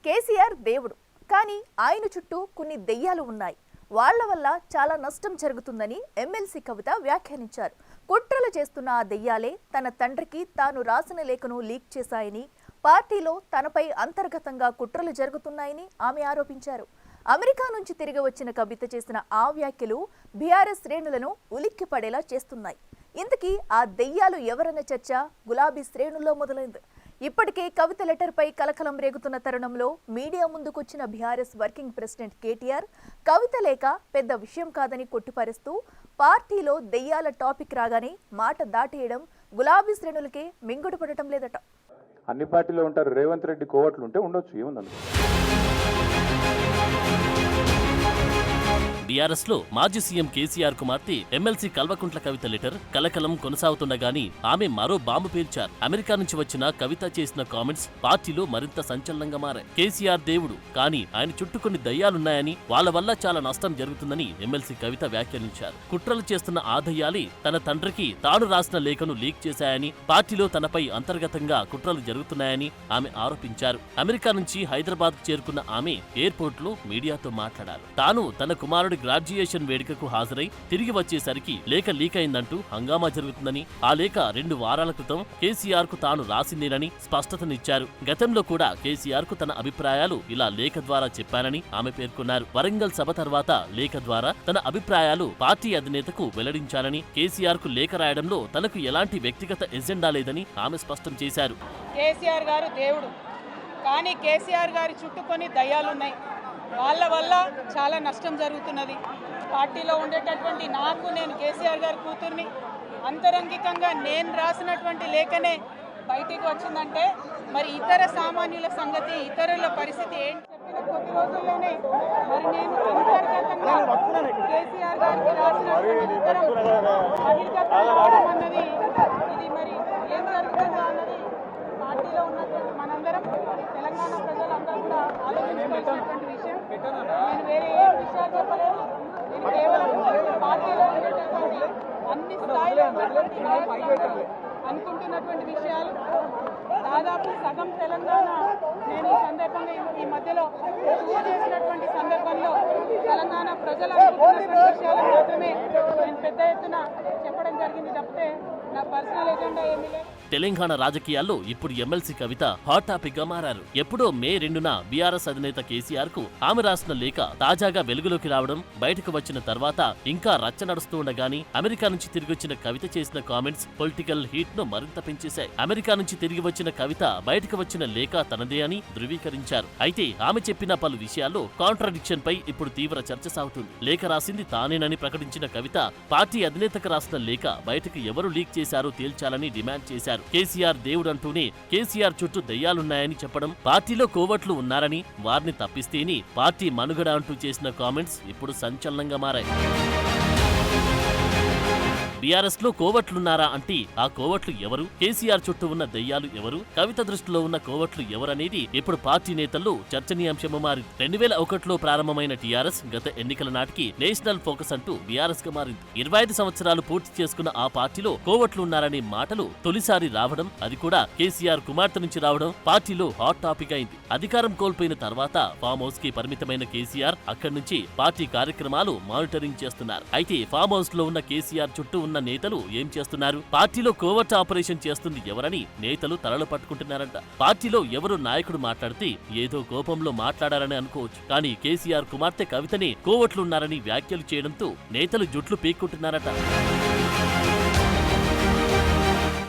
కేసీఆర్ దేవుడు, కానీ ఆయన చుట్టూ కొన్ని దెయ్యాలు ఉన్నాయి. వాళ్ల వల్ల చాలా నష్టం జరుగుతుందని ఎమ్మెల్సీ కవిత వ్యాఖ్యానించారు. కుట్రలు చేస్తున్న ఆ దెయ్యాలే తన తండ్రికి తాను రాసిన లేఖను లీక్ చేశాయని, పార్టీలో తనపై అంతర్గతంగా కుట్రలు జరుగుతున్నాయని ఆమె ఆరోపించారు. అమెరికా నుంచి తిరిగి వచ్చిన కవిత చేసిన ఆ వ్యాఖ్యలు బీఆర్ఎస్ శ్రేణులను ఉలిక్కి పడేలా చేస్తున్నాయి. ఇంతకీ ఆ దెయ్యాలు ఎవరన్న చర్చ గులాబీ శ్రేణుల్లో మొదలైంది. ఇప్పటికే కవిత లెటర్పై కలకలం రేగుతున్న తరుణంలో మీడియా ముందుకొచ్చిన BRS working president KTR Kavitha లేఖ పెద్ద విషయం కాదని కొట్టిపారేస్తూ పార్టీలో దెయ్యాల టాపిక్ రాగానే మాట దాటేయడం గులాబీ శ్రేణులకే మింగుడు పడటం లేదట. అన్ని పార్టీలో ఉంటారు, రేవంత్ రెడ్డి కోవట్లు ఉంటే ఉండొచ్చు, ఏముందండి. బీఆర్ఎస్ లో మాజీ సీఎం కేసీఆర్ కుమార్తె ఎమ్మెల్సీ కల్వకుంట్ల కవిత లెటర్ కలకలం కొనసాగుతుండగాని ఆమె మరో బాంబు పేల్చారు. అమెరికా నుంచి వచ్చిన కవిత చేసిన కామెంట్స్ పార్టీలో మరింత సంచలనంగా మారాయి. కేసీఆర్ దేవుడు, కానీ ఆయన చుట్టూ కొన్ని దయ్యాలున్నాయని, వాళ్ళ వల్ల చాలా నష్టం జరుగుతుందని ఎమ్మెల్సీ కవిత వ్యాఖ్యానించారు. కుట్రలు చేస్తున్న ఆ దయ్యాలే తన తండ్రికి తాను రాసిన లేఖను లీక్ చేశాయని, పార్టీలో తనపై అంతర్గతంగా కుట్రలు జరుగుతున్నాయని ఆమె ఆరోపించారు. అమెరికా నుంచి హైదరాబాద్ కు చేరుకున్న ఆమె ఎయిర్పోర్ట్ లో మీడియాతో మాట్లాడారు. తాను తన కుమారుడి గ్రాడ్యుయేషన్ వేడుకకు హాజరై తిరిగి వచ్చేసరికి లేఖ లీక్ అయిందంటూ హంగామా జరుగుతుందని, ఆ లేఖ 2 వారాల క్రితం కేసీఆర్ కు తాను రాసిందేనని స్పష్టతనిచ్చారు. గతంలో కూడా కేసీఆర్ కు తన అభిప్రాయాలు ఇలా లేఖ ద్వారా చెప్పానని ఆమె పేర్కొన్నారు. వరంగల్ సభ తర్వాత లేఖ ద్వారా తన అభిప్రాయాలు పార్టీ అధినేతకు వెల్లడించానని, కేసీఆర్ కు లేఖ రాయడంలో తనకు ఎలాంటి వ్యక్తిగత ఎజెండా లేదని ఆమె స్పష్టం చేశారు. కేసీఆర్ గారు దేవుడు, కానీ కేసీఆర్ గారి చుట్టూ కొన్ని దయ్యాలున్నాయి. వాళ్ళ వల్ల చాలా నష్టం జరుగుతున్నది. పార్టీలో ఉండేటటువంటి నేను కేసీఆర్ గారి కూతుర్ని, అంతరంగికంగా నేను రాసినటువంటి లేఖనే బయటికి వచ్చిందంటే మరి ఇతర సామాన్యుల సంగతి, ఇతరుల పరిస్థితి ఏంటి చెప్పిన కొద్ది రోజుల్లోనే మరి నేను అంతర్గతంగా కేసీఆర్ గారికి రాసినటువంటి ఉత్తరం బహిర్గతం కావడం అన్నది, ఇది మరి ఏం జరుగుతుందో అన్నది పార్టీలో ఉన్నటువంటి మనందరం, తెలంగాణ ప్రజలందరూ కూడా ఆలోచించుకోవాల్సినటువంటి విషయం. నేను వేరే ఏ విషయాలు చెప్పలేదు. నేను కేవలం పార్టీలో ఉండేటటువంటి అన్ని స్థాయిలో ఉన్నటువంటి నాయకులందరూ అనుకుంటున్నటువంటి విషయాలు. దాదాపు సగం తెలంగాణ నేను ఈ సందర్భంగా ఈ మధ్యలో టూర్ చేసినటువంటి సందర్భంలో తెలంగాణ ప్రజలు అనుకుంటున్నటువంటి విషయాలు మాత్రమే నేను పెద్ద ఎత్తున చెప్పడం జరిగింది తప్పితే నా పర్సనల్ ఎజెండా ఏమీ లేదు. తెలంగాణ రాజకీయాల్లో ఇప్పుడు ఎమ్మెల్సీ కవిత హాట్ టాపిక్ గా మారారు. ఎప్పుడో మే 2న బీఆర్ఎస్ అధినేత కేసీఆర్ కు ఆమె రాసిన లేఖ తాజాగా వెలుగులోకి రావడం, బయటకు వచ్చిన తర్వాత ఇంకా రచ్చ నడుస్తూ ఉండగాని అమెరికా నుంచి తిరిగొచ్చిన కవిత చేసిన కామెంట్స్ పొలిటికల్ హీట్ ను మరింత పెంచేశాయి. అమెరికా నుంచి తిరిగి వచ్చిన కవిత బయటకు వచ్చిన లేఖ తనదే అని ధృవీకరించారు. అయితే ఆమె చెప్పిన పలు విషయాల్లో కాంట్రాడిక్షన్ పై ఇప్పుడు తీవ్ర చర్చ సాగుతుంది. లేఖ రాసింది తానేనని ప్రకటించిన కవిత పార్టీ అధినేతకు రాసిన లేఖ బయటకు ఎవరు లీక్ చేశారో తేల్చాలని డిమాండ్ చేశారు. కేసీఆర్ దేవుడంటూనే కేసీఆర్ చుట్టూ దయ్యాలున్నాయని చెప్పడం, పార్టీలో కోవట్లు ఉన్నారని, వారిని తప్పిస్తేని పార్టీ మనుగడ అంటూ చేసిన కామెంట్స్ ఇప్పుడు సంచలనంగా మారాయి. బీఆర్ఎస్ లో కోవట్లున్నారా అంటే ఆ కోవట్లు ఎవరు, కేసీఆర్ చుట్టూ ఉన్న దయ్యాలు ఎవరు, కవిత దృష్టిలో ఉన్న కోవట్లు ఎవరనేది ఇప్పుడు పార్టీ నేతల్లో చర్చనీయాంశంగా మారింది. 2001లో ప్రారంభమైన టీఆర్ఎస్ గత ఎన్నికల నాటికి నేషనల్ ఫోకస్ అంటూ బీఆర్ఎస్ గా మారింది. 25 సంవత్సరాలు పూర్తి చేసుకున్న ఆ పార్టీలో కోవట్లున్నారనే మాటలు తొలిసారి రావడం, అది కూడా కేసీఆర్ కుమార్తె నుంచి రావడం పార్టీలో హాట్ టాపిక్ అయింది. అధికారం కోల్పోయిన తర్వాత ఫామ్ హౌస్ కి పరిమితమైన కేసీఆర్ అక్కడి నుంచి పార్టీ కార్యక్రమాలు మానిటరింగ్ చేస్తున్నారు. అయితే ఫామ్ హౌస్ లో ఉన్న కేసీఆర్ చుట్టూ ఉన్న నేతలు ఏం చేస్తున్నారు, పార్టీలో కోవర్ట్ ఆపరేషన్ చేస్తుంది ఎవరని నేతలు తలలు పట్టుకుంటున్నారంట. పార్టీలో ఎవరు నాయకుడు మాట్లాడితే ఏదో కోపంలో మాట్లాడారని అనుకోవచ్చు, కానీ కేసీఆర్ కుమార్తె కవితనే కోవట్లున్నారని వ్యాఖ్యలు చేయడంతో నేతలు జుట్లు పీక్కుంటున్నారట.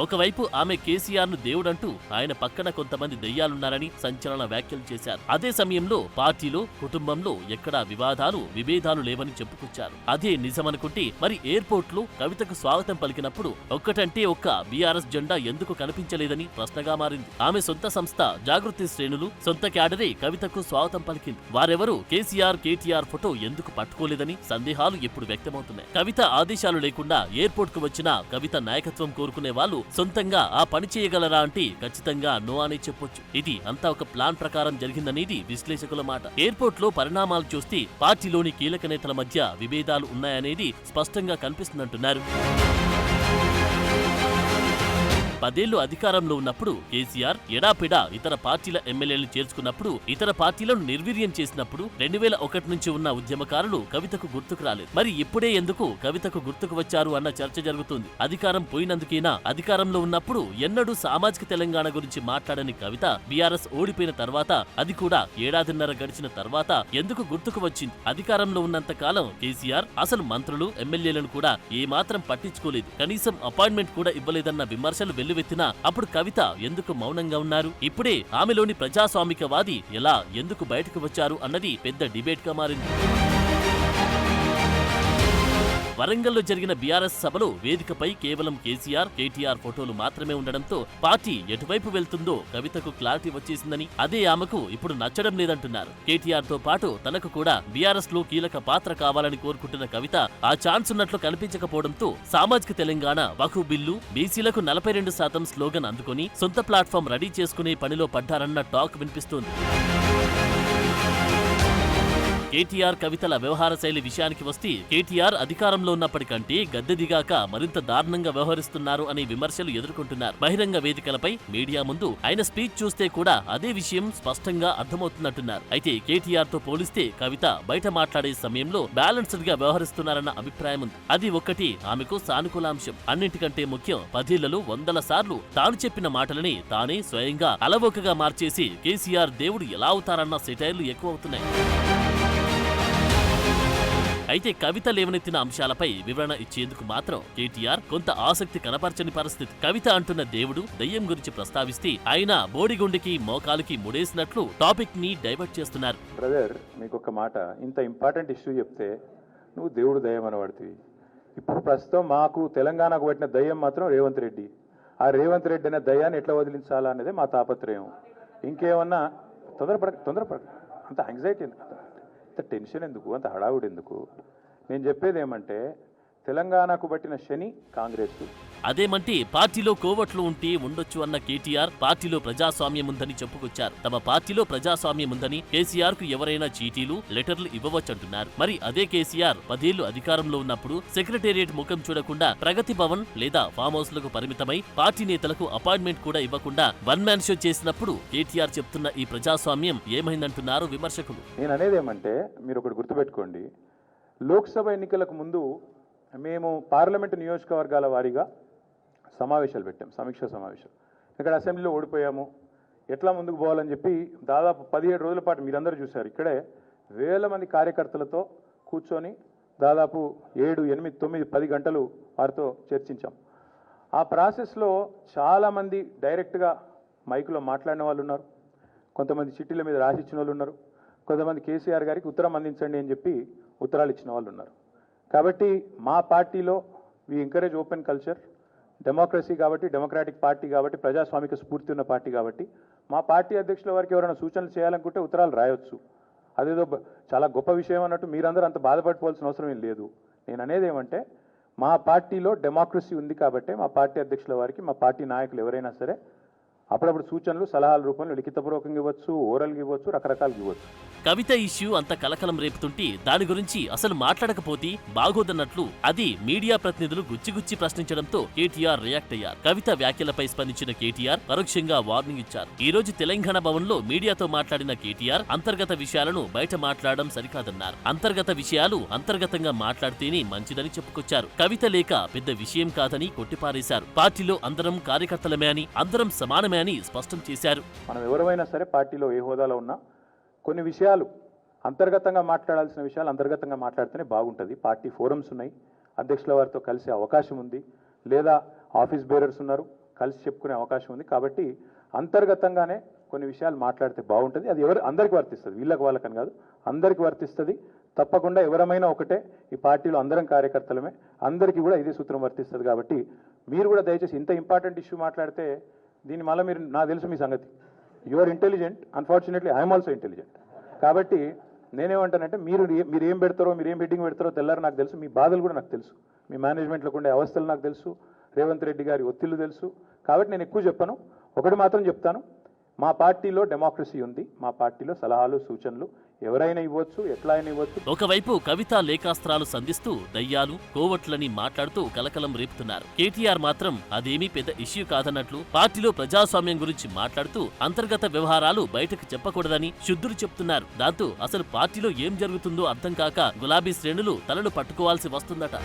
ఒకవైపు ఆమె కేసీఆర్ ను దేవుడంటూ ఆయన పక్కన కొంతమంది దెయ్యాలున్నారని సంచలన వ్యాఖ్యలు చేశారు. అదే సమయంలో పార్టీలో, కుటుంబంలో ఎక్కడా వివాదాలు, విభేదాలు లేవని చెప్పుకొచ్చారు. అదే నిజమనుకుంటే మరి ఎయిర్పోర్ట్ లో కవితకు స్వాగతం పలికినప్పుడు ఒక్కటంటే ఒక్క బీఆర్ఎస్ జెండా ఎందుకు కనిపించలేదని ప్రశ్నగా మారింది. ఆమె సొంత సంస్థ జాగృతి శ్రేణులు, సొంత క్యాడరే కవితకు స్వాగతం పలికింది. వారెవరు కేసీఆర్, కేటీఆర్ ఫోటో ఎందుకు పట్టుకోలేదని సందేహాలు ఇప్పుడు వ్యక్తమవుతున్నాయి. కవిత ఆదేశాలు లేకుండా ఎయిర్పోర్ట్ కు వచ్చిన కవిత నాయకత్వం కోరుకునే వాళ్ళు సొంతంగా ఆ పని చేయగలరా అంటే ఖచ్చితంగా నో అని చెప్పొచ్చు. ఇది అంతా ఒక ప్లాన్ ప్రకారం జరిగిందనేది విశ్లేషకుల మాట. ఎయిర్పోర్ట్ లో పరిణామాలు చూస్తే పార్టీలోని కీలక నేతల మధ్య విభేదాలు ఉన్నాయనేది స్పష్టంగా కనిపిస్తుందంటున్నారు. 10 ఏళ్లు అధికారంలో ఉన్నప్పుడు కేసీఆర్ ఎడాపెడా ఇతర పార్టీల ఎమ్మెల్యేలను చేర్చుకున్నప్పుడు ఇతర పార్టీలను నిర్వీర్యం చేసినప్పుడు 2001 నుంచి ఉన్న ఉద్యమకారులు కవితకు గుర్తుకు రాలేదు. మరి ఇప్పుడే ఎందుకు కవితకు గుర్తుకు వచ్చారు అన్న చర్చ జరుగుతుంది. అధికారం పోయినందుకేనా? అధికారంలో ఉన్నప్పుడు ఎన్నడూ సామాజిక తెలంగాణ గురించి మాట్లాడని కవిత బీఆర్ఎస్ ఓడిపోయిన తర్వాత, అది కూడా 1.5 ఏళ్ల గడిచిన తర్వాత ఎందుకు గుర్తుకు వచ్చింది? అధికారంలో ఉన్నంత కాలం కేసీఆర్ అసలు మంత్రులు ఎమ్మెల్యేలను కూడా ఏమాత్రం పట్టించుకోలేదు. కనీసం అపాయింట్మెంట్ కూడా ఇవ్వలేదన్న విమర్శలు వెల్లువెత్తినా అప్పుడు కవిత ఎందుకు మౌనంగా ఉన్నారు? ఇప్పుడే ఆమెలోని ప్రజాస్వామికవాది ఎలా ఎందుకు బయటకు వచ్చారు అన్నది పెద్ద డిబేట్ గా మారింది. వరంగల్లో జరిగిన బీఆర్ఎస్ సభలో వేదికపై కేవలం కేసీఆర్, కేటీఆర్ ఫోటోలు మాత్రమే ఉండడంతో పార్టీ ఎటువైపు వెళ్తుందో కవితకు క్లారిటీ వచ్చేసిందని, అదే ఆమెకు ఇప్పుడు నచ్చడం లేదంటున్నారు. కేటీఆర్ తో పాటు తనకు కూడా బీఆర్ఎస్ లో కీలక పాత్ర కావాలని కోరుకుంటున్న కవిత ఆ ఛాన్స్ ఉన్నట్లు కనిపించకపోవడంతో సామాజిక తెలంగాణ వఖు బిల్లు, బీసీలకు 42% స్లోగన్ అందుకొని సొంత ప్లాట్ఫామ్ రెడీ చేసుకునే పనిలో పడ్డారన్న టాక్ వినిపిస్తోంది. కేటీఆర్ కవితల వ్యవహార శైలి విషయానికి వస్తే కేటీఆర్ అధికారంలో ఉన్నప్పటికంటే గద్దె దిగాక మరింత దారుణంగా వ్యవహరిస్తున్నారు అనే విమర్శలు ఎదుర్కొంటున్నారు. బహిరంగ వేదికలపై మీడియా ముందు ఆయన స్పీచ్ చూస్తే కూడా అదే విషయం స్పష్టంగా అర్థమవుతున్నట్టున్నారు. అయితే కేటీఆర్ తో పోలిస్తే కవిత బయట మాట్లాడే సమయంలో బ్యాలెన్స్డ్ గా వ్యవహరిస్తున్నారన్న అభిప్రాయం ఉంది. అది ఒక్కటి ఆమెకు సానుకూల అంశం. అన్నింటికంటే ముఖ్యం 10 ఏళ్లలో 100 సార్లు తాను చెప్పిన మాటలని తానే స్వయంగా అలవోకగా మార్చేసి కేసీఆర్ దేవుడు ఎలా అవుతారన్న సెటైర్లు ఎక్కువ అవుతున్నాయి. అయితే కవిత లేవనెత్తిన అంశాలపై వివరణ ఇచ్చేందుకు మాత్రం కేటీఆర్ కొంత ఆసక్తి కనపరచని పరిస్థితి. కవిత అంటున్న దేవుడు, దయ్యం గురించి ప్రస్తావిస్తే ఆయన బోడిగుండికి మోకాలికి ముడేసినట్లు టాపిక్ ని డైవర్ట్ చేస్తున్నారు. బ్రదర్, మీకు ఒక మాట, ఇంత ఇంపార్టెంట్ ఇష్యూ చెప్తే నువ్వు దేవుడు దయ్యం అనబడుతుంది. ఇప్పుడు ప్రస్తుతం మాకు తెలంగాణకు పట్టిన దయ్యం మాత్రం రేవంత్ రెడ్డి. ఆ రేవంత్ రెడ్డి అనే దయ్యాన్ని ఎట్లా వదిలించాలా అనేది మా తాపత్రయం. ఇంకేమన్నా తొందరపడ అంత యాంగ్జైటీ ఎందుకు, అంత టెన్షన్ ఎందుకు, అంత హడావుడి ఎందుకు? నేను చెప్పేది ఏమంటే తెలంగాణకు పట్టిన శని కాంగ్రెస్. అదేమంటే పార్టీలో కోవట్లు ఉంటే ఉండొచ్చు అన్న కేటీఆర్ పార్టీలో ప్రజాస్వామ్యం ఉందని చెప్పుకొచ్చారు. తమ పార్టీలో ప్రజాస్వామ్యం ఉందని కేసీఆర్ కు ఎవరైనా చీటీలు, లెటర్లు ఇవ్వవచ్చంటున్నారు. మరి అదే కేసీఆర్ 10 ఏళ్లు అధికారంలో ఉన్నప్పుడు సెక్రటేరియట్ ముఖం చూడకుండా ప్రగతి భవన్ లేదా ఫామ్ హౌస్ లకు పరిమితమై పార్టీ నేతలకు అపాయింట్మెంట్ కూడా ఇవ్వకుండా వన్ మ్యాన్ షో చేసినప్పుడు కేటీఆర్ చెప్తున్న ఈ ప్రజాస్వామ్యం ఏమైందంటున్నారు విమర్శకులు. నేను అనేది ఏమంటే మీరు ఒకటి గుర్తుపెట్టుకోండి, లోక్సభ ఎన్నికలకు ముందు మేము పార్లమెంటు నియోజకవర్గాల వారీగా సమావేశాలు పెట్టాం, సమీక్షా సమావేశం. ఇక్కడ అసెంబ్లీలో ఓడిపోయాము, ఎట్లా ముందుకు పోవాలని చెప్పి దాదాపు 17 రోజుల పాటు మీరందరూ చూశారు. ఇక్కడే వేల మంది కార్యకర్తలతో కూర్చొని దాదాపు 7, 8, 9, 10 గంటలు వారితో చర్చించాం. ఆ ప్రాసెస్లో చాలామంది డైరెక్ట్గా మైకులో మాట్లాడిన వాళ్ళు ఉన్నారు, కొంతమంది చిట్టీల మీద రాసిచ్చిన వాళ్ళు ఉన్నారు, కొంతమంది కేసీఆర్ గారికి ఉత్తరం అందించండి అని చెప్పి ఉత్తరాలు ఇచ్చిన వాళ్ళు ఉన్నారు. కాబట్టి మా పార్టీలో we encourage open culture, democracy కాబట్టి, డెమోక్రాటిక్ పార్టీ కాబట్టి, ప్రజాస్వామిక స్ఫూర్తి ఉన్న పార్టీ కాబట్టి మా పార్టీ అధ్యక్షుల వారికి ఎవరైనా సూచనలు చేయాలనుకుంటే ఉత్తరాలు రాయొచ్చు. అదేదో చాలా గొప్ప విషయం అన్నట్టు మీరందరూ అంత బాధపడిపోవాల్సిన అవసరం ఏం లేదు. నేను అనేది ఏమంటే మా పార్టీలో డెమోక్రసీ ఉంది కాబట్టి మా పార్టీ అధ్యక్షుల వారికి, మా పార్టీ నాయకులు ఎవరైనా సరే అప్పుడప్పుడు సూచనలు, సలహాల రూపంలో లిఖితపూర్వకంగా ఇవ్వచ్చు, ఓరల్గా ఇవ్వచ్చు, రకరకాలుగా ఇవ్వచ్చు. కవిత ఇష్యూ అంత కలకలం రేపుతుంటే దాని గురించి అసలు మాట్లాడకపోతే బాగోదన్నట్లు అది మీడియా ప్రతినిధులు గుచ్చిగుచ్చి ప్రశ్నించడంతో కేటీఆర్ రియాక్ట్ అయ్యారు. కవిత వ్యాఖ్యలపై స్పందించిన కేటీఆర్ పరోక్షంగా వార్నింగ్ ఇచ్చారు. ఈ రోజు తెలంగాణ భవన్ లో మీడియాతో మాట్లాడిన కేటీఆర్ అంతర్గత విషయాలను బయట మాట్లాడడం సరికాదన్నారు. అంతర్గత విషయాలు అంతర్గతంగా మాట్లాడితేనే మంచిదని చెప్పుకొచ్చారు. కవిత లేక పెద్ద విషయం కాదని కొట్టిపారేశారు. పార్టీలో అందరం కార్యకర్తలమే అని, అందరం సమానమే అని స్పష్టం చేశారు. మనం ఎవరైనా సరే పార్టీలో ఏ హోదాలో ఉన్నా కొన్ని విషయాలు అంతర్గతంగా మాట్లాడాల్సిన విషయాలు అంతర్గతంగా మాట్లాడితేనే బాగుంటుంది. పార్టీ ఫోరమ్స్ ఉన్నాయి, అధ్యక్షుల వారితో కలిసే అవకాశం ఉంది, లేదా ఆఫీస్ బేరర్స్ ఉన్నారు, కలిసి చెప్పుకునే అవకాశం ఉంది. కాబట్టి అంతర్గతంగానే కొన్ని విషయాలు మాట్లాడితే బాగుంటుంది. అది అందరికీ వర్తిస్తుంది, వీళ్ళకి వాళ్ళకని కాదు, అందరికీ వర్తిస్తుంది. తప్పకుండా ఎవరమైనా ఒకటే, ఈ పార్టీలో అందరం కార్యకర్తలమే, అందరికీ కూడా ఇదే సూత్రం వర్తిస్తుంది. కాబట్టి మీరు కూడా దయచేసి ఇంత ఇంపార్టెంట్ ఇష్యూ మాట్లాడితే దీని మళ్ళీ మీరు, నాకు తెలుసు మీ సంగతి, you are intelligent, unfortunately I'm also intelligent. కాబట్టి నేనేమంటానంటే మీరు ఏం పెడతారో, మీరు ఏం హెడ్డింగ్ పెడతారో తెల్లారు నాకు తెలుసు, మీ బాధలు కూడా నాకు తెలుసు, మీ మేనేజ్మెంట్లోకి ఉండే అవస్థలు నాకు తెలుసు, రేవంత్ రెడ్డి గారి ఒత్తిళ్లు తెలుసు. కాబట్టి నేను ఎక్కువ చెప్పను, ఒకటి మాత్రం చెప్తాను, మా పార్టీలో డెమోక్రసీ ఉంది, మా పార్టీలో సలహాలు సూచనలు ఎవరైనా ఇవ్వచ్చు, ఎట్లా అయినా ఇవ్వచ్చు. ఒకవైపు కవిత లేఖాస్త్రాలు సంధిస్తూ దయ్యాలు కోవట్లని మాట్లాడుతూ కలకలం రేపుతున్నారు. కేటీఆర్ మాత్రం అదేమీ పెద్ద ఇష్యూ కాదన్నట్లు పార్టీలో ప్రజాస్వామ్యం గురించి మాట్లాడుతూ అంతర్గత వ్యవహారాలు బయటకు చెప్పకూడదని శుద్ధులు చెప్తున్నారు. దాంతో అసలు పార్టీలో ఏం జరుగుతుందో అర్థం కాక గులాబీ శ్రేణులు తలలు పట్టుకోవాల్సి వస్తుందట.